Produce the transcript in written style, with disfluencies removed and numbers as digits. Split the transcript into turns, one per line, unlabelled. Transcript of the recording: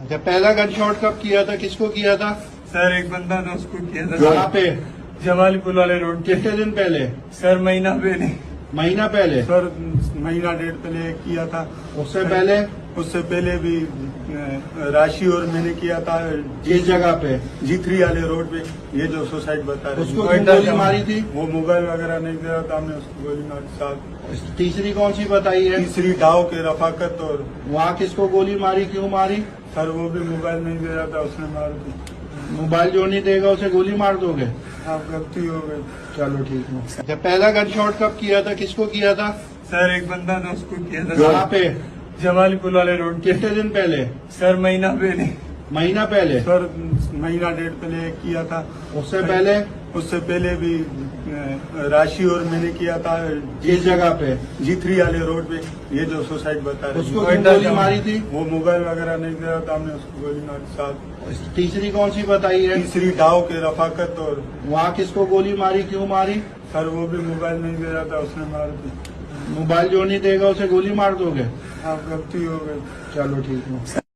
अच्छा, पहला gun shot कब किया था, किसको किया था?
सर एक बंदा था, उसको किया था।
कहाँ पे?
जवाली पुल वाले रोड पे।
कितने दिन पहले?
सर महीना पहले।
महीना पहले?
सर महीना डेढ़ पहले किया था।
उससे पहले?
उससे पहले भी राशि और मैंने किया था।
किस जगह पे?
G3 वाले रोड पे। ये जो सुसाइड बता रहे
उसको क्यों गोली मारी थी?
वो मोबाइल वगैरह नहीं दे रहा था, हमने उसको गोली मारी। साथ
तीसरी कौन सी बताई है?
तीसरी डाव के रफाकत। और
वहाँ किसको गोली मारी, क्यों मारी?
सर वो भी मोबाइल नहीं दे रहा था, उसने मार दी।
मोबाइल जो नहीं देगा उसे गोली मार दोगे?
आप गलती हो गई।
चलो ठीक है। अच्छा, पहला गन शॉट कब किया था, किसको किया था?
सर एक बंदा था, उसको किया था।
कहाँ पे?
जवाली पुल वाले रोड पे।
कितने दिन पहले?
सर महीना पहले।
महीना पहले?
सर महीना डेढ़ पहले किया था।
उससे पहले?
उससे पहले भी राशि और मैंने किया था।
किस जगह पे?
G3 वाले रोड पे। ये जो सुसाइड बता रहे
उसको क्यों गोली मारी थी?
वो मोबाइल वगैरह नहीं दे रहा था, हमने उसको गोली मारी। साथ
तीसरी कौन सी बताई है?
तीसरी डाव के रफाकत। और
वहाँ किसको गोली मारी, क्यों मारी?
सर वो भी मोबाइल नहीं दे रहा था, उसने मार दी।
मोबाइल जो नहीं देगा उसे गोली मार दोगे?
आप गलती हो गई।
चलो ठीक है।